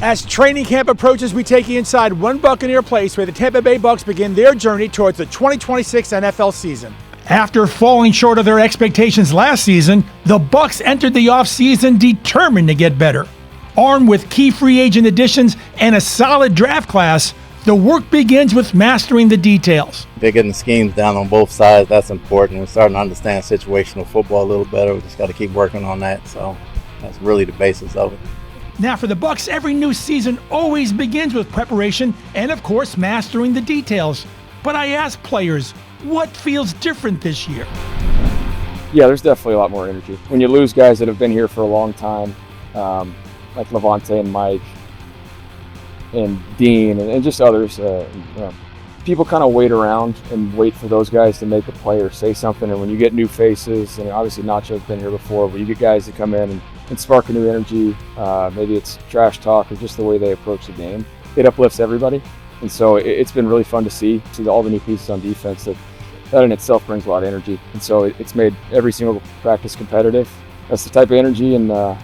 As training camp approaches, we take you inside One Buccaneer Place, where the Tampa Bay Bucs begin their journey towards the 2026 NFL season. After falling short of their expectations last season, the Bucs entered the offseason determined to get better. Armed with key free agent additions and a solid draft class, the work begins with mastering the details. They're getting the schemes down on both sides. That's important. We're starting to understand situational football a little better. We just got to keep working on that. So that's really the basis of it. Now for the Bucs, every new season always begins with preparation and, of course, mastering the details. But I ask players, what feels different this year? Yeah, there's definitely a lot more energy. When you lose guys that have been here for a long time, like Levante and Mike and Dean and just others, people kind of wait around and wait for those guys to make a play or say something. And when you get new faces, and obviously Nacho's been here before, but you get guys that come in and spark a new energy, maybe it's trash talk or just the way they approach the game, it uplifts everybody. And so it's been really fun to see all the new pieces on defense. That in itself brings a lot of energy. And so it's made every single practice competitive. That's the type of energy and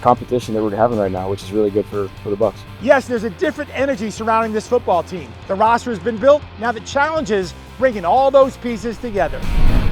competition that we're having right now, which is really good for the Bucs. Yes, there's a different energy surrounding this football team. The roster has been built. Now the challenge is bringing all those pieces together.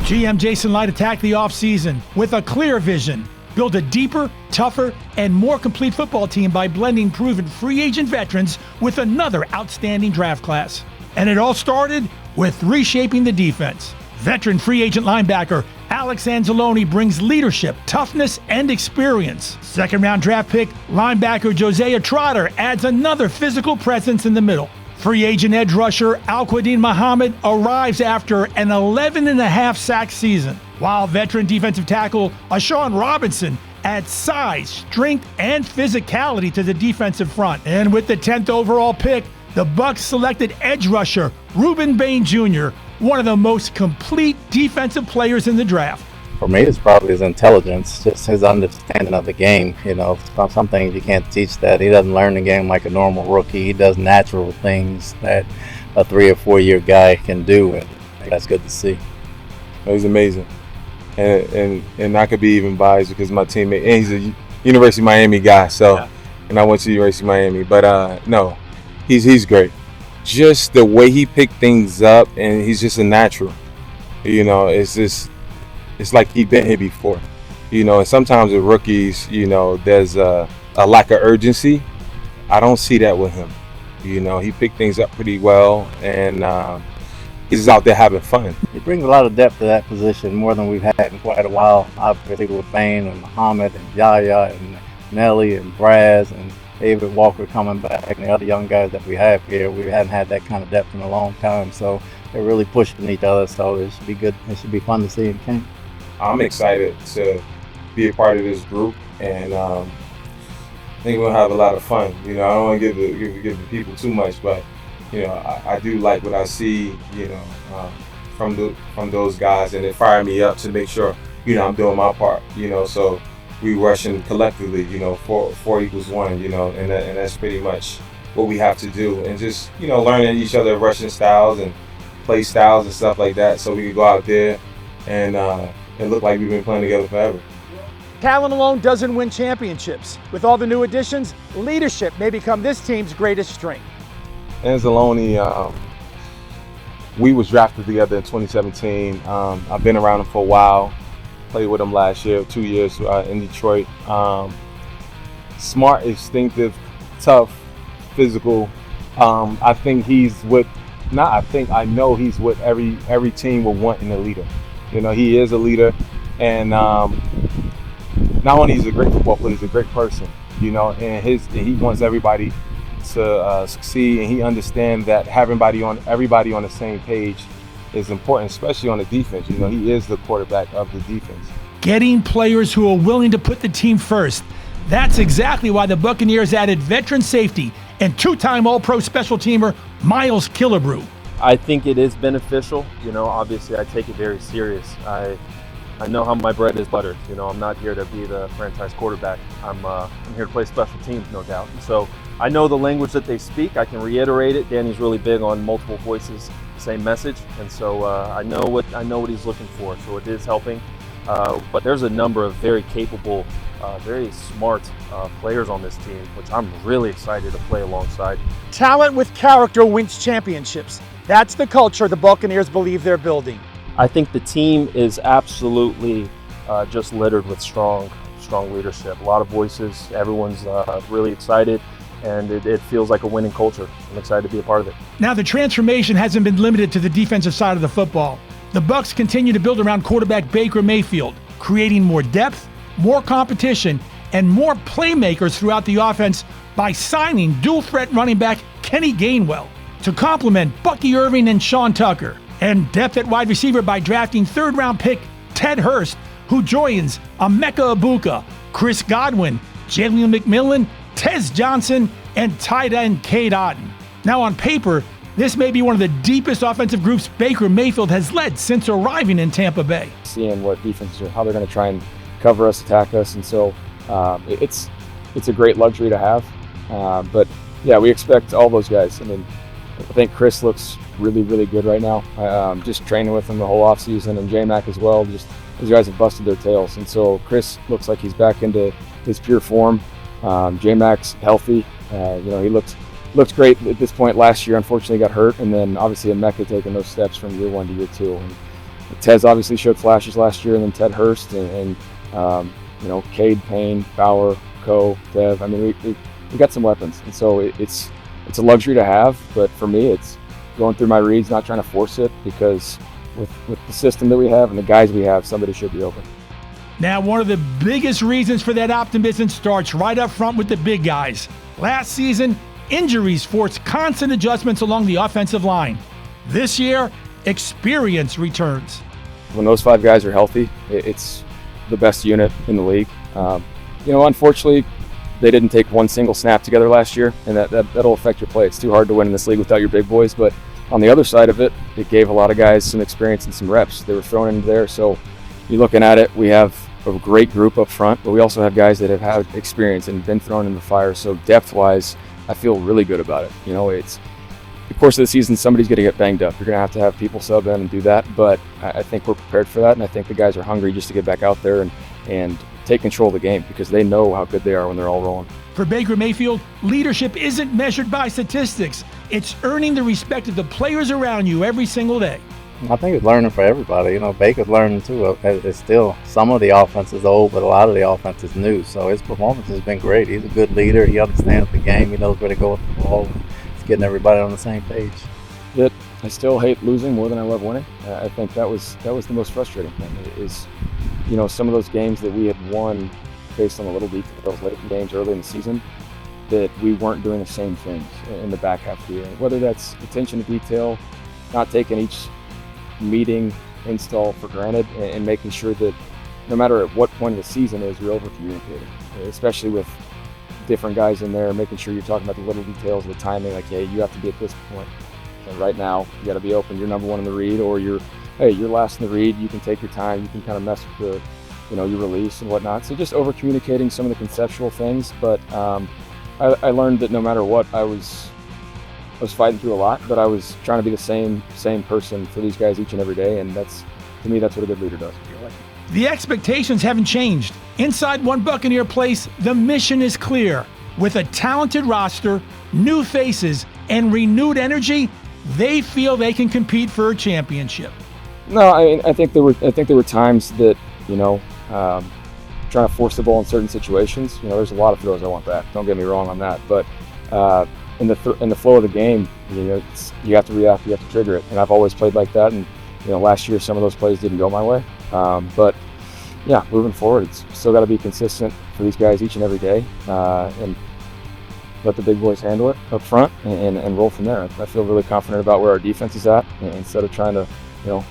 GM Jason Light attacked the offseason with a clear vision. Build a deeper, tougher, and more complete football team by blending proven free agent veterans with another outstanding draft class. And it all started with reshaping the defense. Veteran free agent linebacker Alex Anzalone brings leadership, toughness, and experience. Second-round draft pick linebacker Josiah Trotter adds another physical presence in the middle. Free agent edge rusher Al-Quadin Muhammad arrives after an 11.5 sack season, while veteran defensive tackle Ashawn Robinson adds size, strength, and physicality to the defensive front. And with the 10th overall pick, the Bucs selected edge rusher Ruben Bain Jr., one of the most complete defensive players in the draft. For me, it's probably his intelligence, just his understanding of the game. Some things you can't teach that. He doesn't learn the game like a normal rookie. He does natural things that a 3 or 4 year guy can do, and that's good to see. He's amazing, and I could be even biased because my teammate, and he's a University of Miami guy, so and I went to University of Miami, but no, he's great. Just the way he picked things up, and he's just a natural. It's like he's been here before, and sometimes with rookies, there's a lack of urgency. I don't see that with him. He picked things up pretty well, and he's out there having fun. He brings a lot of depth to that position, more than we've had in quite a while. Obviously with Bain and Muhammad and Yaya and Nelly and Braz and David Walker coming back and the other young guys that we have here. We hadn't had that kind of depth in a long time, so they're really pushing each other, so it should be good. It should be fun to see in camp. I'm excited to be a part of this group, and I think we'll have a lot of fun. I don't want to give the people too much, but I do like what I see, from those guys, and it fired me up to make sure I'm doing my part. So we rushing collectively. 4 equals 1. And that's pretty much what we have to do, and just learning each other rushing styles and play styles and stuff like that, so we can go out there and look like we've been playing together forever. Talent alone doesn't win championships. With all the new additions, leadership may become this team's greatest strength. Anzalone, we was drafted together in 2017. I've been around him for a while. Played with him last year, 2 years in Detroit. Smart, instinctive, tough, physical. I think I know he's what every team will want in a leader. He is a leader, and not only he's a great football player, he's a great person. And he wants everybody to succeed, and he understands that having everybody on the same page is important, especially on the defense. He is the quarterback of the defense. Getting players who are willing to put the team first. That's exactly why the Buccaneers added veteran safety and 2-time All-Pro special teamer Miles Killebrew. I think it is beneficial. Obviously I take it very serious. I know how my bread is buttered. I'm not here to be the franchise quarterback. I'm here to play special teams, no doubt. And so I know the language that they speak. I can reiterate it. Danny's really big on multiple voices, same message, and so I know what he's looking for. So it is helping. But there's a number of very capable, very smart players on this team, which I'm really excited to play alongside. Talent with character wins championships. That's the culture the Buccaneers believe they're building. I think the team is absolutely just littered with strong leadership. A lot of voices. Everyone's really excited, and it feels like a winning culture. I'm excited to be a part of it. Now, the transformation hasn't been limited to the defensive side of the football. The Bucs continue to build around quarterback Baker Mayfield, creating more depth, more competition, and more playmakers throughout the offense by signing dual-threat running back Kenny Gainwell to complement Bucky Irving and Sean Tucker, and depth at wide receiver by drafting third-round pick Ted Hurst, who joins Emeka Egbuka, Chris Godwin, Jalen McMillan, Tez Johnson, and tight end Cade Otton. Now, on paper, this may be one of the deepest offensive groups Baker Mayfield has led since arriving in Tampa Bay. Seeing what defenses are, how they're going to try and cover us, attack us, and so it's a great luxury to have. But yeah, we expect all those guys. I mean, I think Chris looks really, really good right now. Just training with him the whole offseason, and J-Mac as well. Just those guys have busted their tails, and so Chris looks like he's back into his pure form. J-Mac's healthy. He looks great at this point. Last year, unfortunately, got hurt, and then obviously Emeka taking those steps from year 1 to year 2. And Tez obviously showed flashes last year, and then Ted Hurst and Cade, Payne, Bauer, Coe, Dev. I mean, we got some weapons, and so it's a luxury to have. But for me, it's going through my reads, not trying to force it, because with the system that we have and the guys we have, somebody should be open. Now, one of the biggest reasons for that optimism starts right up front with the big guys. Last season, injuries forced constant adjustments along the offensive line. This year, experience returns. When those 5 guys are healthy, it's the best unit in the league. Unfortunately, they didn't take one single snap together last year, and that'll affect your play. It's too hard to win in this league without your big boys, but on the other side of it, it gave a lot of guys some experience and some reps. They were thrown into there, so you're looking at it, we have a great group up front, but we also have guys that have had experience and been thrown in the fire, so depth-wise, I feel really good about it. It's the course of the season, somebody's going to get banged up. You're going to have people sub in and do that, but I think we're prepared for that, and I think the guys are hungry just to get back out there and take control of the game, because they know how good they are when they're all rolling. For Baker Mayfield, leadership isn't measured by statistics. It's earning the respect of the players around you every single day. I think it's learning for everybody. Baker's learning too. It's still, some of the offense is old, but a lot of the offense is new. So his performance has been great. He's a good leader. He understands the game. He knows where to go with the ball. He's getting everybody on the same page. I still hate losing more than I love winning. I think that was the most frustrating thing. Is some of those games that we had won based on the little details late in games early in the season, that we weren't doing the same things in the back half of the year. Whether that's attention to detail, not taking each meeting install for granted, and making sure that no matter at what point of the season is, you're over communicating, especially with different guys in there, making sure you're talking about the little details of the timing, like, hey, you have to be at this point. And right now, you got to be open. You're number 1 in the read, or you're last in the read. You can take your time. You can kind of mess with your release and whatnot. So just over communicating some of the conceptual things. But I learned that no matter what, I was fighting through a lot, but I was trying to be the same person for these guys each and every day. And to me, that's what a good leader does. The expectations haven't changed. Inside One Buccaneer Place, the mission is clear. With a talented roster, new faces, and renewed energy, they feel they can compete for a championship. No, I think there were times that trying to force the ball in certain situations. There's a lot of throws I want back. Don't get me wrong on that, but in the flow of the game, you have to react, you have to trigger it, and I've always played like that. And last year some of those plays didn't go my way, but yeah, moving forward, it's still got to be consistent for these guys each and every day, and let the big boys handle it up front and roll from there. I feel really confident about where our defense is at, and instead of trying to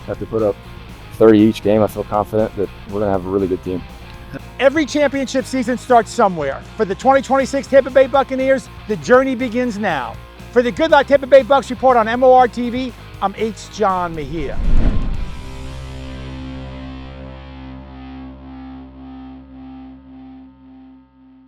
have to put up 30 each game, I feel confident that we're going to have a really good team. Every championship season starts somewhere. For the 2026 Tampa Bay Buccaneers, the journey begins now. For the Good Luck Tampa Bay Bucs report on MOR TV, I'm H. John Mejia.